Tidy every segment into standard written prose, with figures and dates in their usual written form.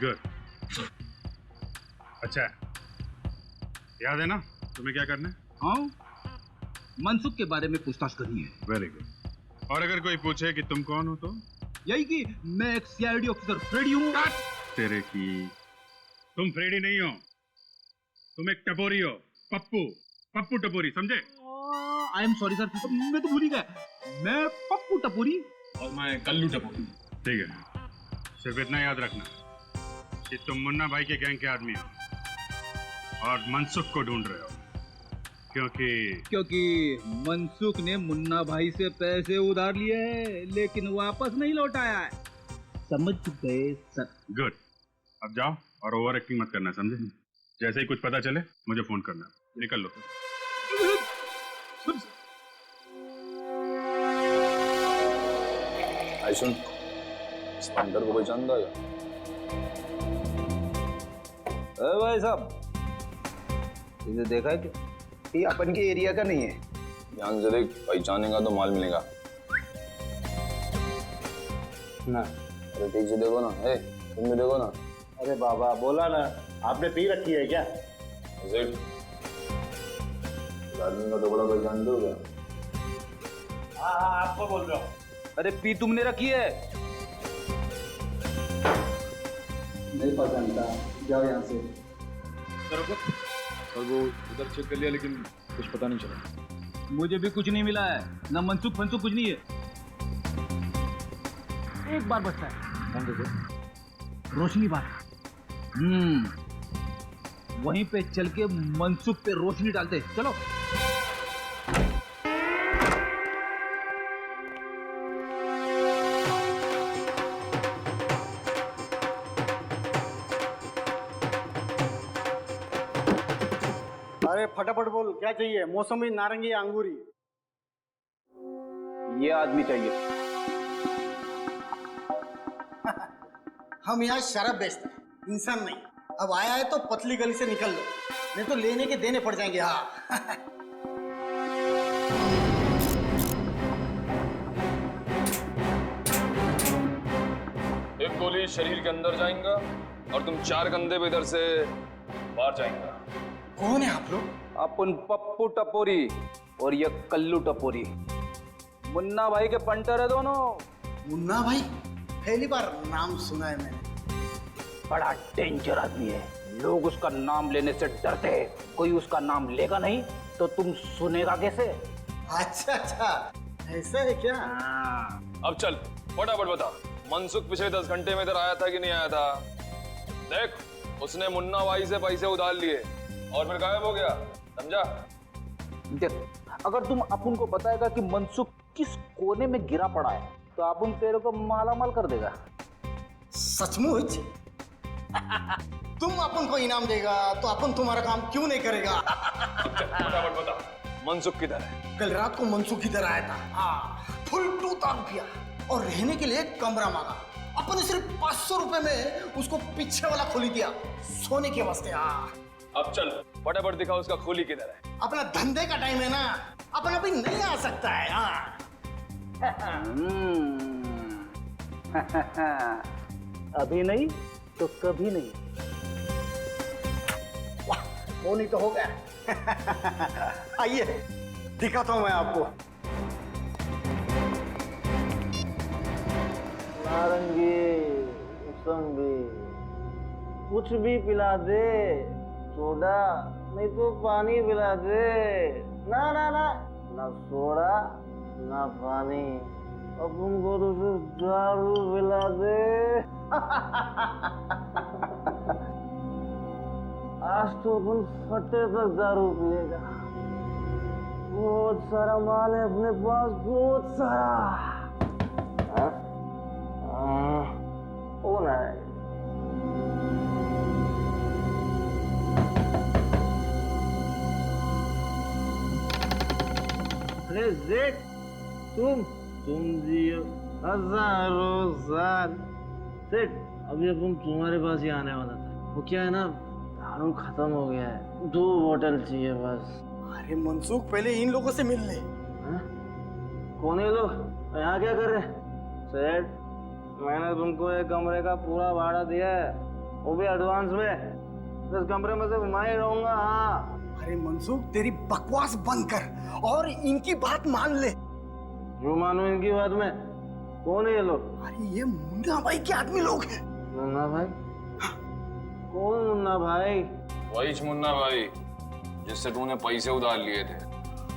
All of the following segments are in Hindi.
गुड। अच्छा, याद है ना तुम्हें क्या करना है? हाँ, मनसुख के बारे में पूछताछ करनी है। Very good. और अगर कोई पूछे कि तुम कौन हो तो यही कि मैं एक सीआईडी ऑफिसर फ्रेडी हूँ। तेरे की तुम फ्रेडी नहीं हो, तुम एक टपोरी हो। पप्पू, पप्पू टपोरी, समझे? आई एम सॉरी सर, मैं तो भूल ही गया। मैं पप्पू टपोरी और मैं कल्लू टपोरी। ठीक है, सिर्फ इतना याद रखना कि तुम मुन्ना भाई के गैंग के आदमी हो और मनसुख को ढूंढ रहे हो, क्योंकि मनसुख ने मुन्ना भाई से पैसे उधार लिए हैं लेकिन वापस नहीं लौटाया है। समझ गए सर? गुड। अब जाओ और ओवर एक्टिंग मत करना, समझे? जैसे ही कुछ पता चले मुझे फोन करना। निकल लो। आई सुन, इस अंदर को पहचानता है? अरे भाई साहब, इसे देखा है क्या? ये अपन के एरिया का नहीं है। ध्यान से देख, पहचानेगा तो माल मिलेगा ना। अरे ठीक से देखो ना। तुम भी देखो ना। अरे बाबा, बोला ना, आपने पी रखी है क्या? इस आदमी का तो बड़ा पहचान दो क्या? हाँ हाँ, आपको बोल रहा हूँ। अरे पी तुमने रखी है? नहीं पहचानता, जाओ यहाँ से। और वो उधर चेक कर लिया लेकिन कुछ पता नहीं चला। मुझे भी कुछ नहीं मिला है, ना मनसुख फंसुख कुछ नहीं है। एक बार बचता है, रोशनी बात। वहीं पे चल के मनसुख पे रोशनी डालते। चलो। अरे फटाफट बोल, क्या चाहिए? मौसमी, नारंगी, अंगूरी? ये आदमी चाहिए। हम यहाँ शराब बेचते हैं, इंसान नहीं। अब आया है तो पतली गली से निकल लो, नहीं तो लेने के देने पड़ जाएंगे। हाँ एक गोली शरीर के अंदर जाएगा और तुम 4 कंधे पे इधर से बाहर जाएगा। कौन है आप लोग? अपन पप्पू टपोरी और ये कल्लू टपोरी। मुन्ना भाई के पंटर है दोनों। मुन्ना भाई? पहली बार नाम सुना है मैंने। बड़ा डेंजर आदमी है, लोग उसका नाम लेने से डरते हैं। कोई उसका नाम लेगा नहीं तो तुम सुनेगा कैसे? अच्छा अच्छा, ऐसा है क्या? अब चल फटाफट बता, मनसुख पिछले 10 घंटे में इधर आया था कि नहीं आया था? देख, उसने मुन्ना भाई से पैसे उधार लिए और फिर गायब हो गया, समझा? देख, अगर तुम अपन को बताएगा कि मनसुख किस कोने में गिरा पड़ा है तो अपन तेरे को मालामाल कर देगा। सचमुच? तुम अपन को इनाम देगा तो अपन तुम्हारा काम क्यों नहीं करेगा? फटाफट बता, मनसुख किधर है? कल रात को मनसुख इधर आया था। हाँ, फुल 2,000 रुपया और रहने के लिए एक कमरा मांगा। अपन ने सिर्फ 500 रुपए में उसको पीछे वाला खोली दिया, सोने के वास्ते। हाँ, अब चल फटाफट दिखा उसका खोली किधर है। अपना धंधे का टाइम है ना, अपन अभी नहीं आ सकता है। हाँ अभी नहीं तो कभी नहीं। वाह, वो नहीं तो हो गया। आइए दिखाता हूं मैं आपको। नारंगी, मौसम्बी, कुछ भी पिला दे। सोडा नहीं तो पानी पिला दे। ना ना ना, ना सोडा ना पानी, अब तुमको तो सिर्फ दारू पिला दे। आज तो अपन फटे तक दारू पिएगा। बहुत सारा माल है अपने पास, बहुत सारा। ओ नहीं, अरे जेठ, तुम जियो हजारों साल। सेठ, अभी अपन तुम्हारे पास ही आने वाला था। वो क्या है ना, दारू खत्म हो गया है, 2 बोतल चाहिए बस। अरे मनसुख, पहले इन लोगों से मिल ले। कौन है लोग? यहाँ क्या कर रहे? सेठ, मैंने तुमको एक कमरे का पूरा भाड़ा दिया है, वो भी एडवांस में। इस कमरे में सिर्फ मैं ही रहूंगा। हाँ अरे मनसुख, तेरी बकवास बंद कर और इनकी बात मान ले। जो मानो इनकी बात में। कौन है ये लोग? अरे ये मुन्ना भाई के आदमी लोग हैं। मुन्ना भाई? कौन मुन्ना भाई? वही मुन्ना भाई जिससे तूने पैसे उधार लिए थे।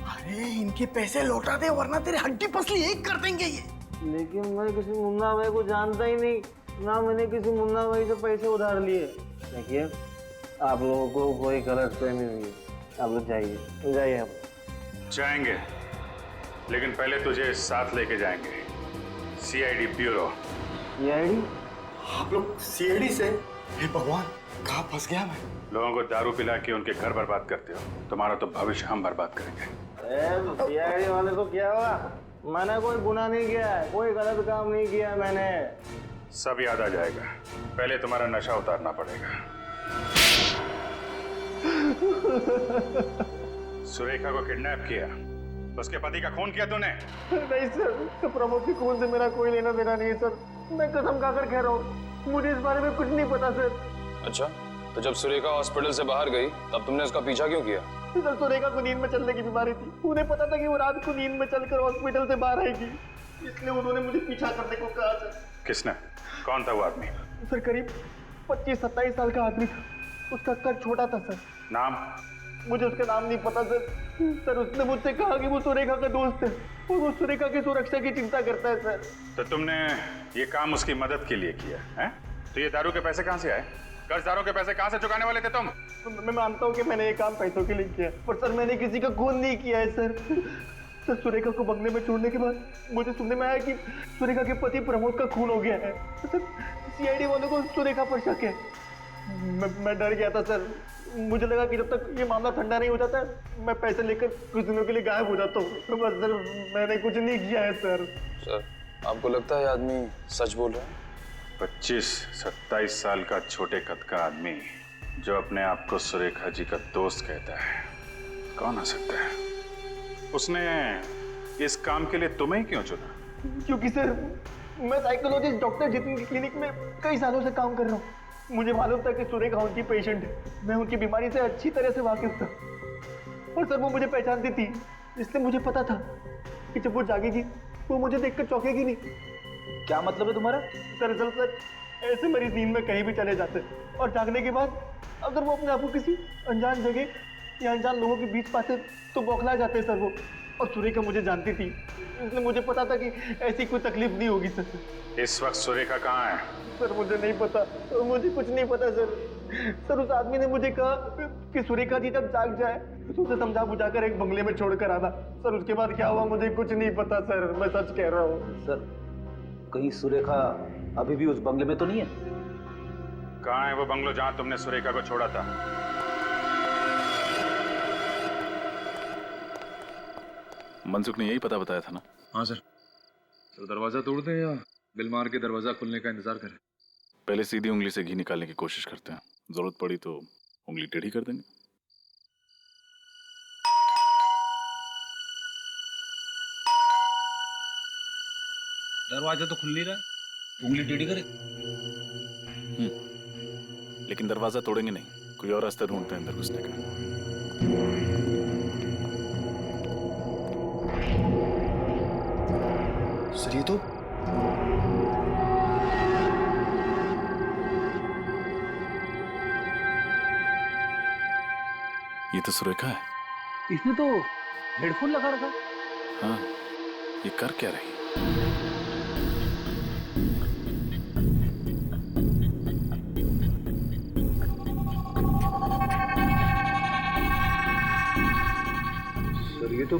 अरे इनके पैसे लौटा दे वरना तेरे हड्डी पसली एक कर देंगे ये। लेकिन मैं किसी मुन्ना भाई को जानता ही नहीं, ना मैंने किसी मुन्ना भाई से पैसे उधार लिए। देखिए आप लोगों को कोई गलतफहमी हुई है, आप लोग जाइए जाइए। आप जाएंगे, लेकिन पहले तुझे साथ लेके जाएंगे सीआईडी ब्यूरो। सीआईडी? आप लोग सीआईडी से? हे भगवान, कहाँ फंस गया मैं। लोगों को दारू पिला के उनके घर बर्बाद करते हो, तुम्हारा तो भविष्य हम बर्बाद करेंगे। सीआईडी वाले को क्या हुआ? मैंने कोई गुनाह नहीं किया है, कोई गलत काम नहीं किया है मैंने। सब याद आ जाएगा, पहले तुम्हारा नशा उतारना पड़ेगा। सुरेखा को किडनैप किया, उसके पति का खून किया तूने? नहीं सर, तो प्रमोद के खून से मेरा कोई लेना देना नहीं है सर। मैं कसम खाकर कह रहा हूँ, मुझे इस बारे में कुछ नहीं पता सर। अच्छा, तो जब सुरेखा हॉस्पिटल से बाहर गई तब तुमने उसका पीछा क्यों किया? सर सुरेखा को नींद में चलने की बीमारी थी, उन्हें पता था कि वो रात को नींद में चलकर हॉस्पिटल से बाहर आएगी, इसलिए उन्होंने मुझे पीछा करने को कहा सर। किसने? कौन था वो आदमी? सर करीब 25-27 साल का आदमी था, उसका कद छोटा था सर। नाम? मुझे उसका नाम नहीं पता सर। सर उसने मुझसे कहा कि वो सुरेखा का दोस्त है और वो सुरेखा की सुरक्षा की चिंता करता है सर। तो तुमने ये काम उसकी मदद के लिए किया है? तो ये दारू के पैसे कहाँ से आए? कर्जदारों के पैसे कहाँ से चुकाने वाले थे तुम? मैं मानता हूँ कि मैंने ये काम पैसों के लिए किया, पर सर मैंने किसी का खून नहीं किया है सर। सर सुरेखा को बंगले में छोड़ने के बाद मुझे सुनने में आया कि सुरेखा के पति प्रमोद का खून हो गया है। तो सर सीआईडी वालों को सुरेखा पर शक है। मैं डर गया था सर, मुझे लगा कि जब तक ये मामला ठंडा नहीं हो जाता मैं पैसे लेकर कुछ दिनों के लिए गायब हो जाता हूँ। तो बस सर मैंने कुछ नहीं किया है सर। सर आपको लगता है आदमी सच बोल रहा है? 25-27 साल का छोटे कद का आदमी जो अपने आप को सुरेखा जी का दोस्त कहता है, कौन हो सकता है? उसने इस काम के लिए तुम्हें ही क्यों चुना? क्योंकि सर मैं साइकोलॉजिस्ट डॉक्टर जितिन की क्लिनिक में कई सालों से काम कर रहा हूँ। मुझे मालूम था कि सुरेखा उनकी पेशेंट है, मैं उनकी बीमारी से अच्छी तरह से वाकिफ था और सर वो मुझे पहचानती थी, इसलिए मुझे पता था कि जब वो जागेगी वो मुझे देखकर चौंकेगी नहीं। क्या मतलब है तुम्हारा? दरअसल सर ऐसे मरीज नींद में कहीं भी चले जाते और जागने के बाद अगर वो अपने आप को किसी अनजान जगह या अनजान लोगों के बीच पाते तो बौखला जाते सर वो। और सुरेखा मुझे जानती थी, इसलिए मुझे पता था कि ऐसी कोई तकलीफ नहीं होगी सर। इस वक्त सुरेखा कहाँ है? सर मुझे नहीं पता, मुझे कुछ नहीं पता सर। सर उस आदमी ने मुझे कहा कि सुरेखा जी जब जाग जाए तो उसे समझा बुझाकर एक बंगले में छोड़कर आना। सर उसके बाद क्या हुआ मुझे कुछ नहीं पता सर, मैं सच कह रहा हूँ। सर कहीं सुरेखा अभी भी उस बंगले में तो नहीं है? कहाँ है वो बंगलो जहाँ तुमने सुरेखा को छोड़ा था? मनसुख ने यही पता बताया था ना? हाँ सर। तो दरवाजा तोड़ दें या बिल मार के दरवाजा खुलने का इंतजार करें? पहले सीधी उंगली से घी निकालने की कोशिश करते हैं, जरूरत पड़ी तो उंगली टेढ़ी कर देंगे। दरवाजा तो खुल नहीं रहा, उंगली टेढ़ी करे। लेकिन दरवाजा तोड़ेंगे नहीं, कोई और रास्ता ढूंढते हैं अंदर घुसने का। सर ये तो ये तो सुरेखा है। इसने तो हेडफोन लगा रखा। हाँ, ये कर क्या रही? सर ये तो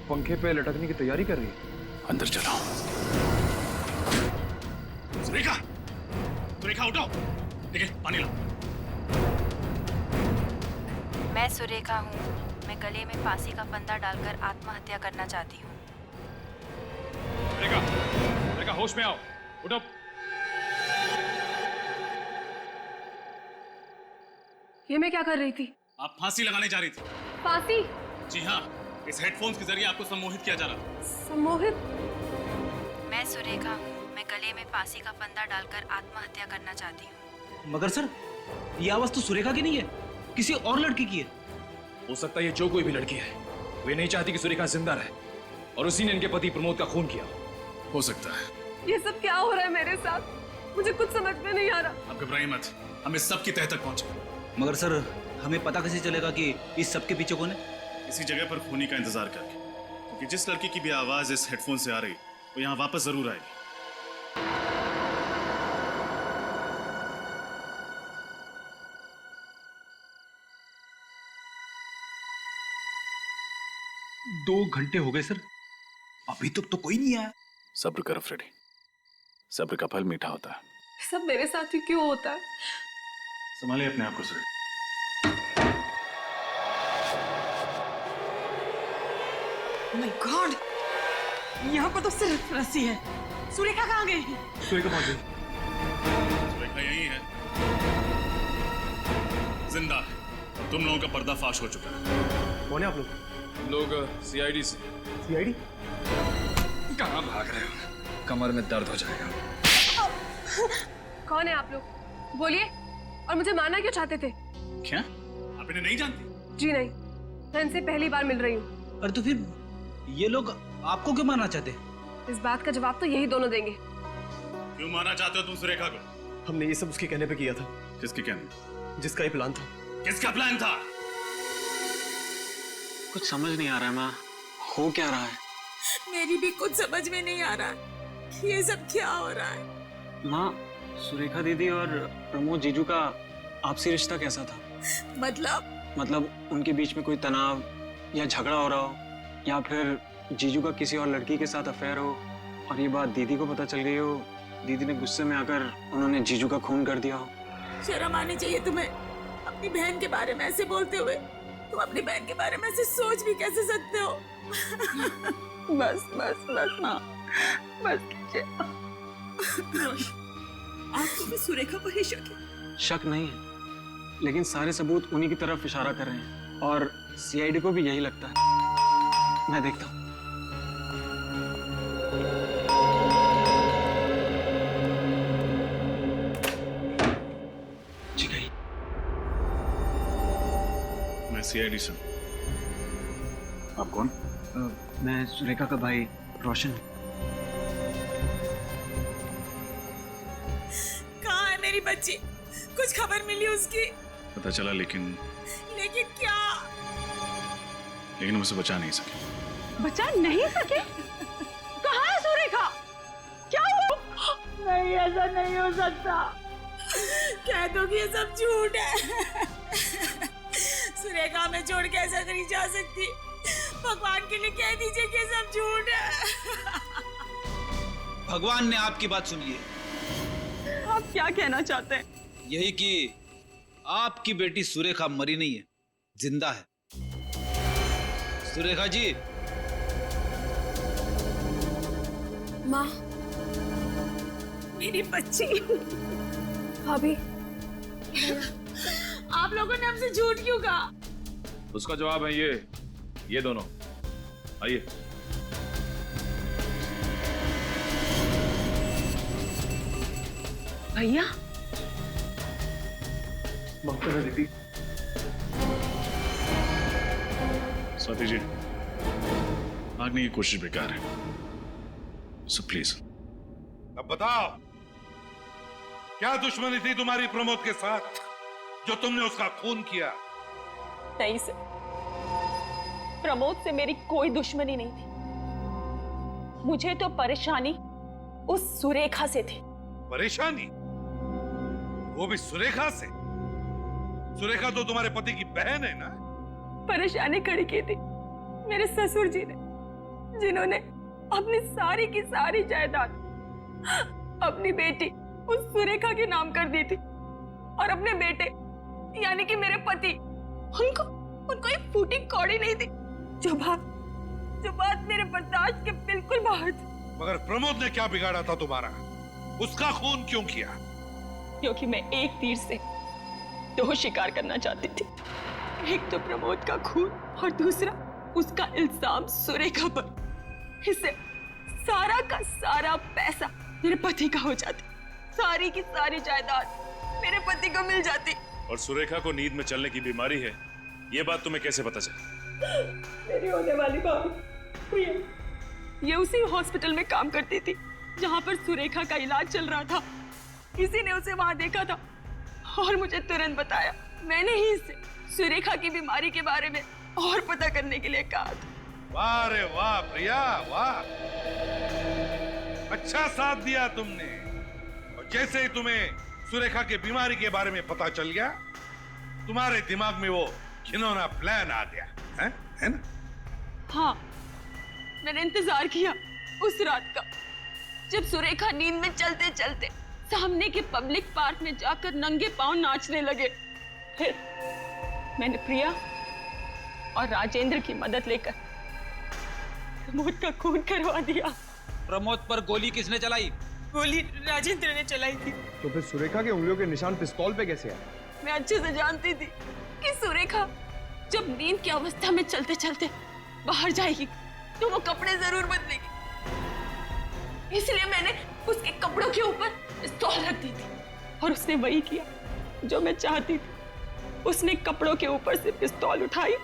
पंखे पे लटकने की तैयारी कर रही है। अंदर चलो। सुरेखा, सुरेखा उठो, देखिए पानी लो। मैं सुरेखा हूँ, मैं गले में फांसी का फंदा डालकर आत्महत्या करना चाहती हूँ। सुरेखा, सुरेखा होश में आओ, उठो। ये मैं क्या कर रही थी? आप फांसी लगाने जा रही थी। फांसी? जी हाँ, इस हेडफोन्स के जरिए आपको सम्मोहित किया जा रहा। सम्मोहित? मैं सुरेखा हूँ, मैं गले में फांसी का फंदा डालकर आत्महत्या करना चाहती हूँ। मगर सर, ये आवाज तो सुरेखा की नहीं है, किसी और लड़की की है। हो सकता है ये जो कोई भी लड़की है, वे नहीं चाहती कि सुरेखा जिंदा रहे और उसी ने इनके पति प्रमोद का खून किया। हो सकता है। ये सब क्या हो रहा है मेरे साथ? मुझे कुछ समझ में नहीं आ रहा। आप घबराइए मत, हम इस सब की तह तक पहुंचे। मगर सर, हमें पता कैसे चलेगा कि इस सब के पीछे कौन है? इसी जगह पर खूनी का इंतजार करके, क्योंकि जिस लड़की की भी आवाज इस हेडफोन से आ रही वो यहाँ वापस जरूर आएगी। दो घंटे हो गए सर, अभी तक तो कोई नहीं आया। सब्र करो फ्रेडी, सब्र का फल मीठा होता है। सब मेरे साथ ही क्यों होता है? संभालिए अपने आप को सर। माय गॉड, यहाँ पर तो सिर्फ रस्सी है। सुरेखा कहाँ गई? सुरेखा पहुंच गई। सुरेखा यही है, जिंदा है। तुम लोगों का पर्दाफाश हो चुका है। कौन है आप लोग? हम लोग सीआईडी से। सीआईडी? कहाँ भाग रहे हो? कमर में दर्द हो जाएगा। कौन है आप लोग? बोलिए, और मुझे मारना क्यों चाहते थे? क्या आप इन्हें नहीं जानती? जी नहीं, मैं इनसे पहली बार मिल रही हूँ। अरे तो फिर ये लोग आपको क्यों मारना चाहते? इस बात का जवाब तो यही दोनों देंगे। क्यों मारना चाहते हो तुम सुरेखा को? हमने ये सब उसके कहने पे किया था। किसके कहने? जिसका ये प्लान था। किसका प्लान था? कुछ समझ नहीं आ रहा है माँ, हो क्या रहा है? मेरी भी कुछ समझ में नहीं आ रहा है, ये सब क्या हो रहा है? माँ, सुरेखा दीदी और प्रमोद जीजू का आपसी रिश्ता कैसा था? मतलब उनके बीच में कोई तनाव या झगड़ा हो रहा हो, या फिर जीजू का किसी और लड़की के साथ अफेयर हो और ये बात दीदी को पता चल गई हो, दीदी ने गुस्से में आकर उन्होंने जीजू का खून कर दिया हो। शर्म आनी चाहिए तुम्हें अपनी बहन के बारे में ऐसे बोलते हुए। तुम अपनी बहन के बारे में ऐसे सोच भी कैसे सकते हो? बस बस बस माँ, बस कीजिए। आपको भी सुरेखा पर ही शक है? शक नहीं है, लेकिन सारे सबूत उन्हीं की तरफ इशारा कर रहे हैं और सीआईडी को भी यही लगता है। मैं देखता हूँ। जी गई। मैं सीआईडी से। आप कौन? मैं सुरेखा का भाई रोशन। कहाँ है मेरी बच्ची? कुछ खबर मिली उसकी? पता चला, लेकिन क्या? लेकिन उसे बचा नहीं सके। बचा नहीं सके? कहाँ है सुरेखा? क्या हुआ? नहीं, ऐसा नहीं हो सकता। कह दो कि ये सब झूठ है। सुरेखा में छोड़ के ऐसा नहीं जा सकती। भगवान के लिए कह दीजिए कि ये सब झूठ है। भगवान ने आपकी बात सुन ली है। आप क्या कहना चाहते हैं? यही कि आपकी बेटी सुरेखा मरी नहीं है, जिंदा है। सुरेखा जी। माँ, मेरी बच्ची। भाभी, आप लोगों ने हमसे झूठ क्यों कहा? उसका जवाब है ये दोनों। आइए। भैया, दीदी। स्वाति जी, भागने की कोशिश बेकार है, सो प्लीज अब बताओ, क्या दुश्मनी थी तुम्हारी प्रमोद के साथ जो तुमने उसका खून किया? नहीं सर, प्रमोद से मेरी कोई दुश्मनी नहीं थी। मुझे तो परेशानी उस सुरेखा से थी। परेशानी? वो भी सुरेखा से? सुरेखा तो तुम्हारे पति की बहन है ना? परेशानी खड़ी की थी मेरे ससुर जी ने, जिन्होंने अपनी सारी की सारी जायदाद अपनी बेटी उस सुरेखा के नाम कर दी थी, और अपने बेटे यानी कि मेरे पति, उनको एक फूटी कौड़ी नहीं थी। जो बात मेरे बर्दाश्त के बिल्कुल बाहर थी। मगर प्रमोद ने क्या बिगाड़ा था तुम्हारा? उसका खून क्यों किया? क्योंकि मैं एक तीर से दो शिकार करना चाहती थी। एक तो प्रमोद का खून और दूसरा उसका इल्जाम सुरेखा पर। इससे सारा का सारा पैसा मेरे पति का हो जाता, सारी की सारी जायदाद मेरे पति को मिल जाती। और सुरेखा को नींद में चलने की बीमारी है, ये बात तुम्हें कैसे पता चली? मेरी होने वाली भाभी प्रिया, ये उसी हॉस्पिटल में काम करती थी जहाँ पर सुरेखा का इलाज चल रहा था। किसी ने उसे वहां देखा था और मुझे तुरंत बताया। मैंने ही इससे सुरेखा की बीमारी के बारे में और पता करने के लिए कहा था। वाह रे वाह प्रिया, वाह, अच्छा साथ दिया तुमने। और जैसे ही तुम्हें सुरेखा की बीमारी के बारे में पता चल गया, तुम्हारे दिमाग में वो घिनौना प्लान आ गया है ना? हाँ, मैंने इंतजार किया उस रात का जब सुरेखा नींद में चलते चलते सामने के पब्लिक पार्क में जाकर नंगे पांव नाचने लगे। फिर मैंने प्रिया और राजेंद्र की मदद लेकर प्रमोद का खून करवा दिया। प्रमोद पर गोली किसने चलाई? गोली राजेंद्र ने चलाई थी। तो फिर सुरेखा के उंगलियों के निशान पिस्तौल पे कैसे आए? मैं अच्छे से जानती थी कि सुरेखा जब नींद की अवस्था में चलते चलते बाहर जाएगी तो वो कपड़े जरूर बदलेगी, इसलिए मैंने उसके कपड़ों के ऊपर पिस्तौल रख दी थी और उसने वही किया जो मैं चाहती थी। उसने कपड़ों के ऊपर से पिस्तौल उठाई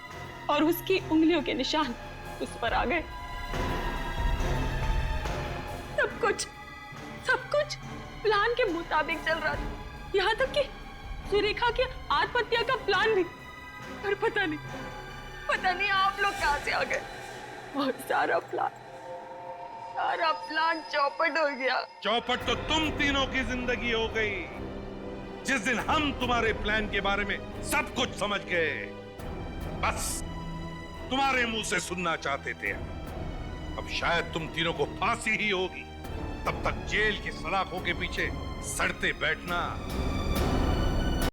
और उसकी उंगलियों के निशान उस पर आ गए। सब कुछ प्लान के मुताबिक चल रहा था, यहाँ तक कि सुरेखा के आत्महत्या का प्लान भी। पर पता नहीं आप लोग कहाँ से आ गए और सारा प्लान चौपट हो गया। चौपट तो तुम तीनों की जिंदगी हो गई जिस दिन हम तुम्हारे प्लान के बारे में सब कुछ समझ गए। बस तुम्हारे मुंह से सुनना चाहते थे। अब शायद तुम तीनों को फांसी ही होगी। तब तक जेल की सलाखों के पीछे सड़ते बैठना